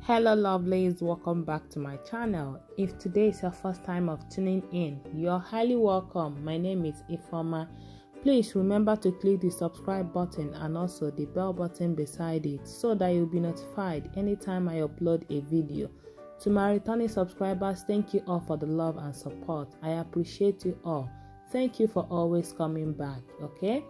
Hello lovelies, welcome back to my channel. If today is your first time of tuning in, you're highly welcome. My name is Ifoma. Please remember to click the subscribe button and also the bell button beside it so that you'll be notified anytime I upload a video. To my returning subscribers, thank you all for the love and support. I appreciate you all. Thank you for always coming back, okay?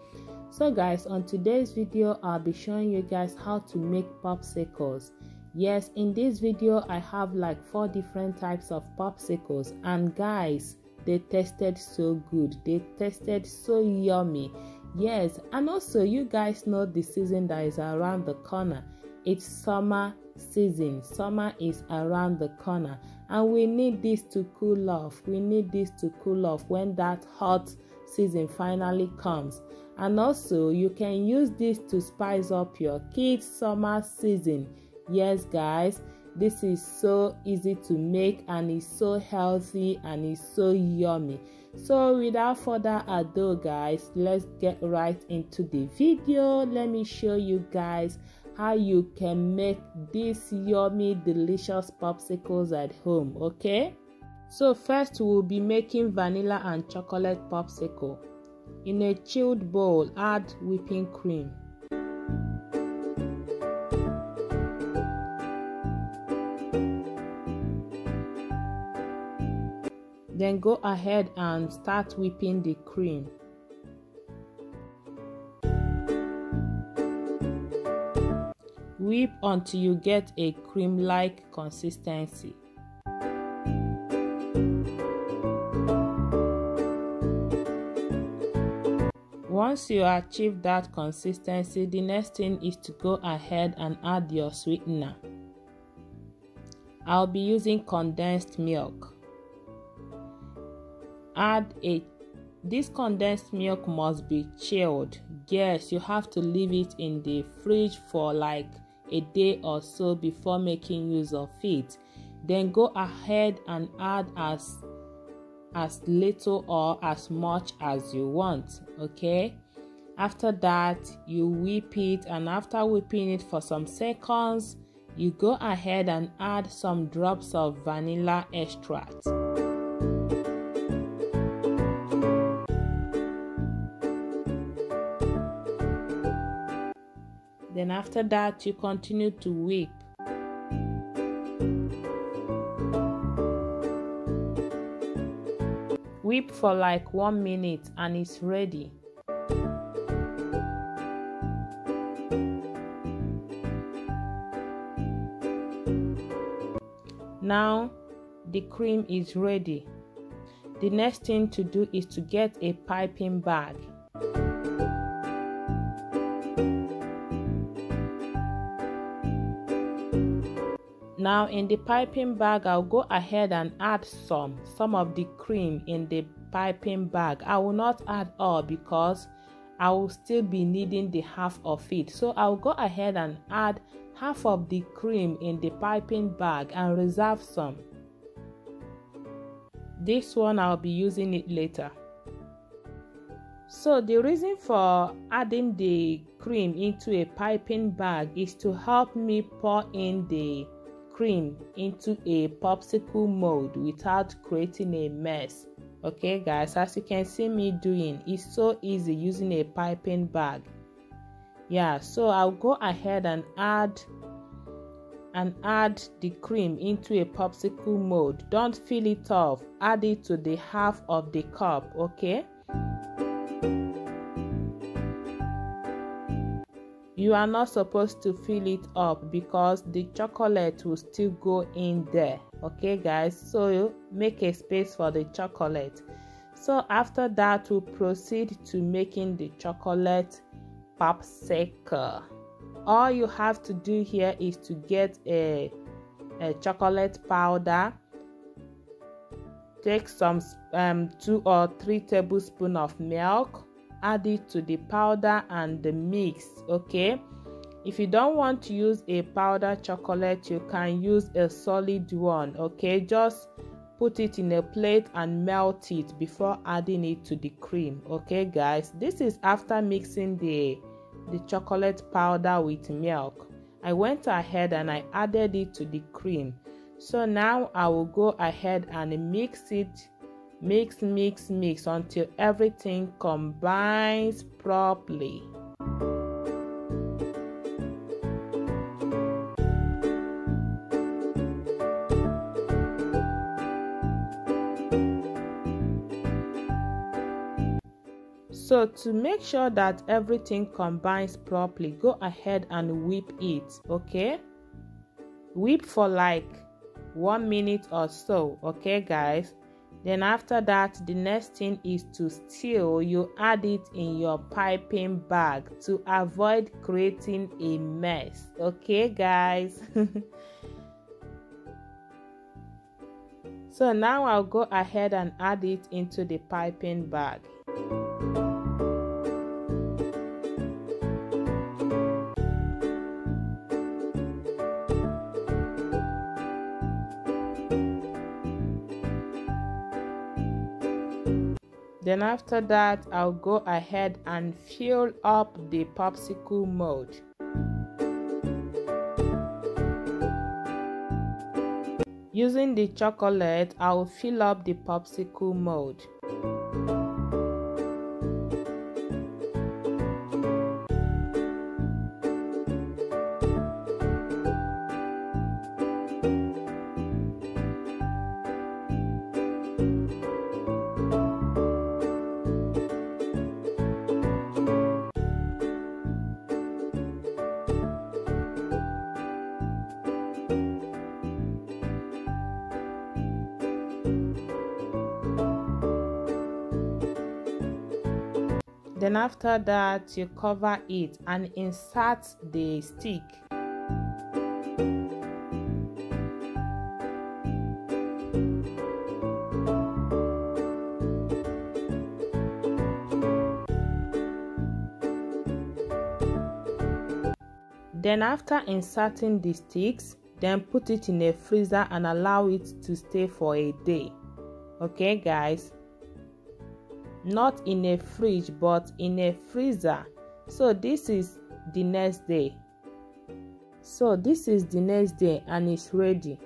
So guys, on today's video, I'll be showing you guys how to make popsicles. Yes, in this video, I have like 4 different types of popsicles, and guys, they tasted so good. They tasted so yummy. Yes, and also you guys know the season that is around the corner. It's summer season. Summer is around the corner, and we need this to cool off. We need this to cool off when that hot season finally comes. And also, you can use this to spice up your kids' summer season. Yes guys, this is so easy to make and it's so healthy and it's so yummy. So without further ado guys, let's get right into the video. Let me show you guys how you can make these yummy delicious popsicles at home, okay? So first we'll be making vanilla and chocolate popsicle. In a chilled bowl, add whipping cream. Then go ahead and start whipping the cream. Whip until you get a cream-like consistency. Once you achieve that consistency, the next thing is to go ahead and add your sweetener. I'll be using condensed milk. This condensed milk must be chilled. Yes, you have to leave it in the fridge for like a day or so before making use of it. Then go ahead and add as little or as much as you want, okay? After that, you whip it, and after whipping it for some seconds, you go ahead and add some drops of vanilla extract. Then after that, you continue to whip. Whip for like 1 minute and it's ready. Now the cream is ready. The next thing to do is to get a piping bag. Now in the piping bag, I'll go ahead and add some of the cream in the piping bag. I will not add all because I will still be needing the half of it. So I'll go ahead and add half of the cream in the piping bag and reserve some. This one I'll be using it later. So the reason for adding the cream into a piping bag is to help me pour in the cream into a popsicle mold without creating a mess. Okay guys, as you can see me doing, it's so easy using a piping bag. Yeah, so I'll go ahead and add the cream into a popsicle mold. Don't fill it off, add it to the half of the cup, okay? You are not supposed to fill it up because the chocolate will still go in there, okay guys? So make a space for the chocolate. So after that, we'll proceed to making the chocolate popsicle. All you have to do here is to get a chocolate powder. Take some 2 or 3 tablespoons of milk. Add it to the powder and the mix, okay? If you don't want to use a powdered chocolate, you can use a solid one, okay? Just put it in a plate and melt it before adding it to the cream, okay guys? This is after mixing the chocolate powder with milk. I went ahead and I added it to the cream. So now I will go ahead and mix it, mix until everything combines properly. So to make sure that everything combines properly, go ahead and whip it, okay? Whip for like 1 minute or so, okay guys? Then after that, the next thing is to stir. You add it in your piping bag to avoid creating a mess, okay guys? So now I'll go ahead and add it into the piping bag. Then after that, I'll go ahead and fill up the popsicle mold. Using the chocolate, I'll fill up the popsicle mold. Then after that, you cover it and insert the stick. Then after inserting the sticks, then put it in a freezer and allow it to stay for a day. Okay guys? Not in a fridge but in a freezer. So this is the next day. And it's ready.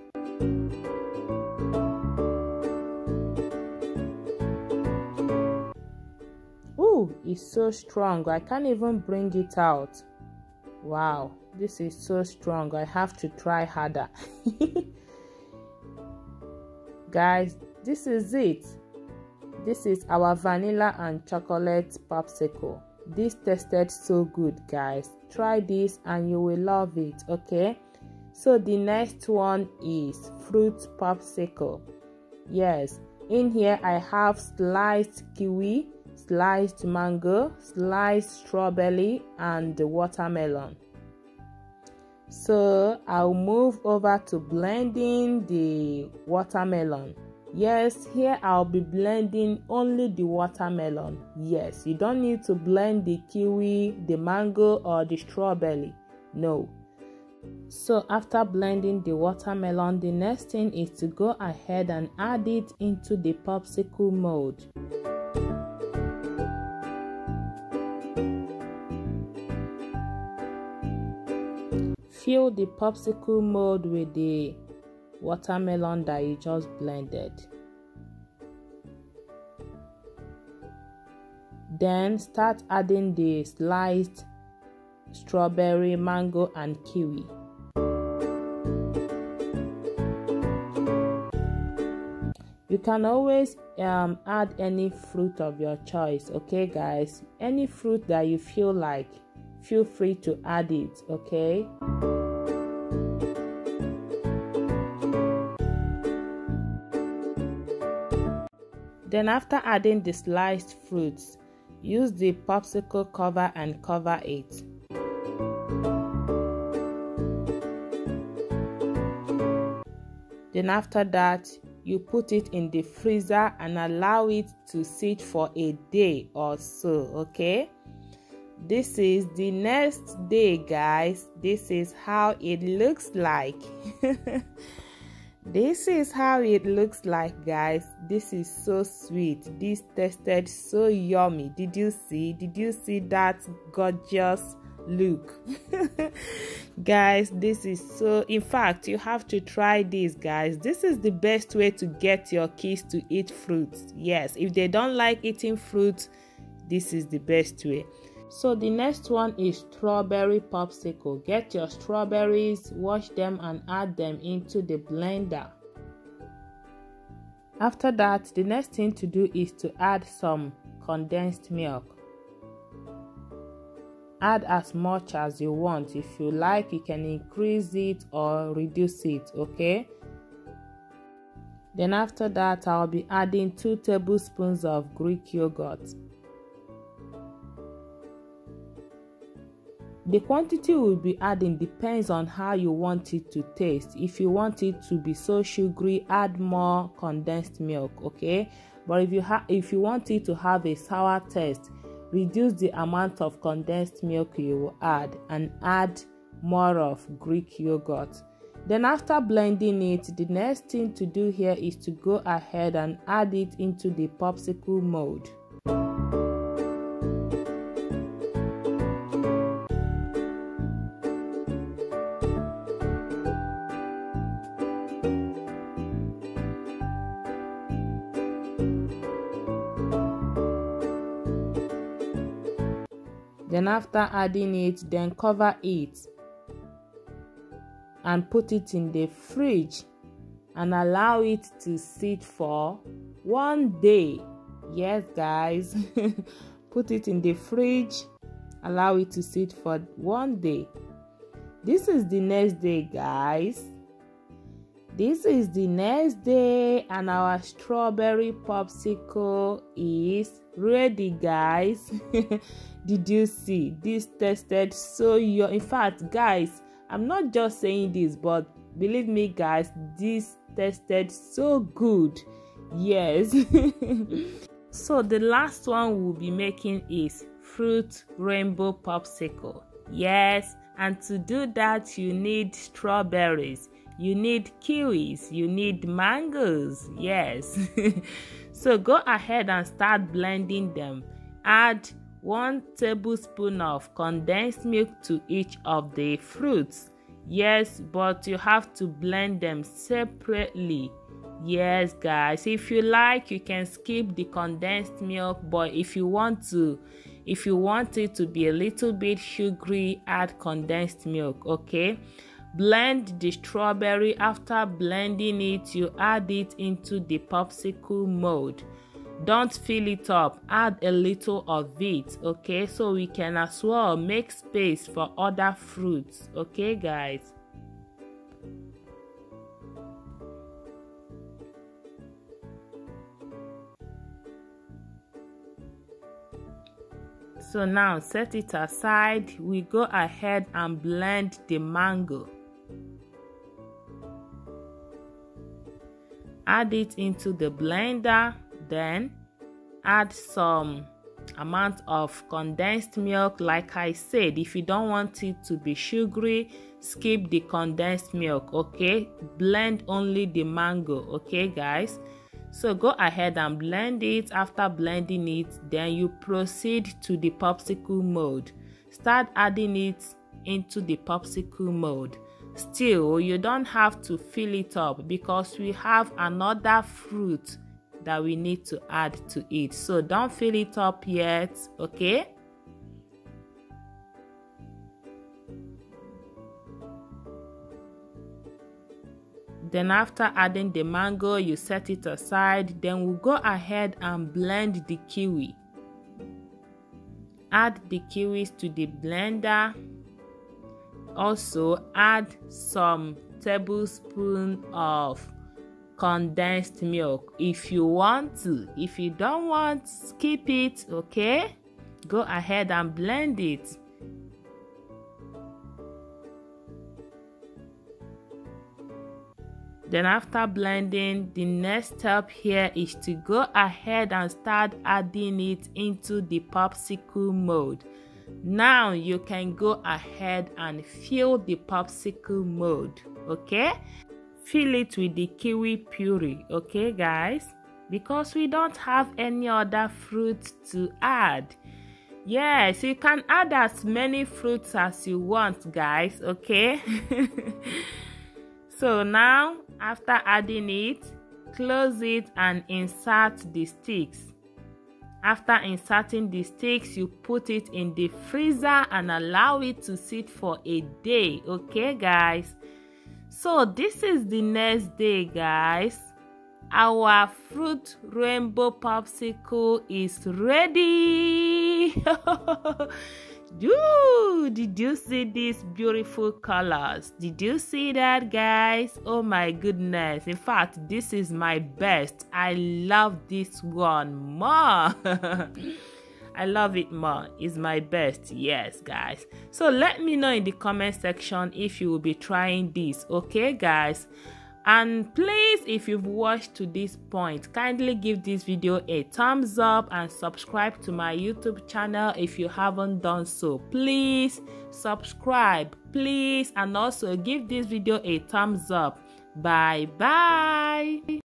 Ooh, it's so strong. I can't even bring it out. Wow, this is so strong. I have to try harder. Guys, this is it. This is our vanilla and chocolate popsicle. This tasted so good, guys. Try this and you will love it, okay? So the next one is fruit popsicle. Yes, in here I have sliced kiwi, sliced mango, sliced strawberry, and the watermelon. So I'll move over to blending the watermelon. Yes, here I'll be blending only the watermelon. Yes, you don't need to blend the kiwi, the mango, or the strawberry. No. So after blending the watermelon, the next thing is to go ahead and add it into the popsicle mold. Fill the popsicle mold with the watermelon that you just blended. Then start adding the sliced strawberry, mango, and kiwi. You can always add any fruit of your choice, okay guys? Any fruit that you feel like, feel free to add it, okay? Then after adding the sliced fruits, use the popsicle cover and cover it. Then after that, you put it in the freezer and allow it to sit for a day or so, okay? This is the next day, guys. This is how it looks like. This is how it looks like, guys. This is so sweet. This tasted so yummy. Did you see that gorgeous Look. Guys, this is so, in fact, you have to try this, guys. This is the best way to get your kids to eat fruits. Yes, if they don't like eating fruits, this is the best way. So the next one is strawberry popsicle. Get your strawberries, wash them and add them into the blender. After that, the next thing to do is to add some condensed milk. Add as much as you want. If you like, you can increase it or reduce it, okay? Then after that, I'll be adding 2 tablespoons of Greek yogurt. The quantity we'll be adding depends on how you want it to taste. If you want it to be so sugary, add more condensed milk, okay? But if you want it to have a sour taste, reduce the amount of condensed milk you will add and add more of Greek yogurt. Then after blending it, the next thing to do here is to go ahead and add it into the popsicle mold. Then after adding it, then cover it and put it in the fridge and allow it to sit for 1 day. Yes, guys. Put it in the fridge, allow it to sit for 1 day. This is the next day, guys. This is the next day and our strawberry popsicle is ready, guys. Did you see? This tasted so yummy. In fact, guys, I'm not just saying this, but believe me, guys, this tasted so good. Yes. So the last one we'll be making is fruit rainbow popsicle. Yes, and to do that, you need strawberries. You need kiwis, you need mangoes, yes. So go ahead and start blending them. Add 1 tablespoon of condensed milk to each of the fruits. Yes, but you have to blend them separately. Yes, guys, if you like, you can skip the condensed milk, but if you want it to be a little bit sugary, add condensed milk, okay? Blend the strawberry. After blending it, you add it into the popsicle mold. Don't fill it up, add a little of it, okay? So we can as well make space for other fruits, okay, guys? So now set it aside. We go ahead and blend the mango. Add it into the blender, then add some amount of condensed milk. Like I said, if you don't want it to be sugary, skip the condensed milk, okay? Blend only the mango, okay, guys? So go ahead and blend it. After blending it, then you proceed to the popsicle mold. Start adding it into the popsicle mold. Still, you don't have to fill it up because we have another fruit that we need to add to it. So don't fill it up yet, okay? Then after adding the mango, you set it aside. Then we'll go ahead and blend the kiwi. Add the kiwis to the blender. Also add some tablespoon of condensed milk if you want to. If you don't want, skip it, okay? Go ahead and blend it. Then after blending, the next step here is to go ahead and start adding it into the popsicle mold. Now you can go ahead and fill the popsicle mold, okay? Fill it with the kiwi puree, okay, guys? Because we don't have any other fruit to add. Yes, you can add as many fruits as you want, guys, okay? So now, after adding it, close it and insert the sticks. After inserting the sticks, you put it in the freezer and allow it to sit for a day, okay, guys? So this is the next day, guys. Our fruit rainbow popsicle is ready. Did you see these beautiful colors? Did you see that, guys? Oh my goodness. In fact, this is my best. I love this one more. I love it more. It's my best. Yes, guys. So let me know in the comment section if you will be trying this. Okay, guys? And please, if you've watched to this point, kindly give this video a thumbs up and subscribe to my YouTube channel if you haven't done so. Please subscribe, please, and also give this video a thumbs up. Bye bye.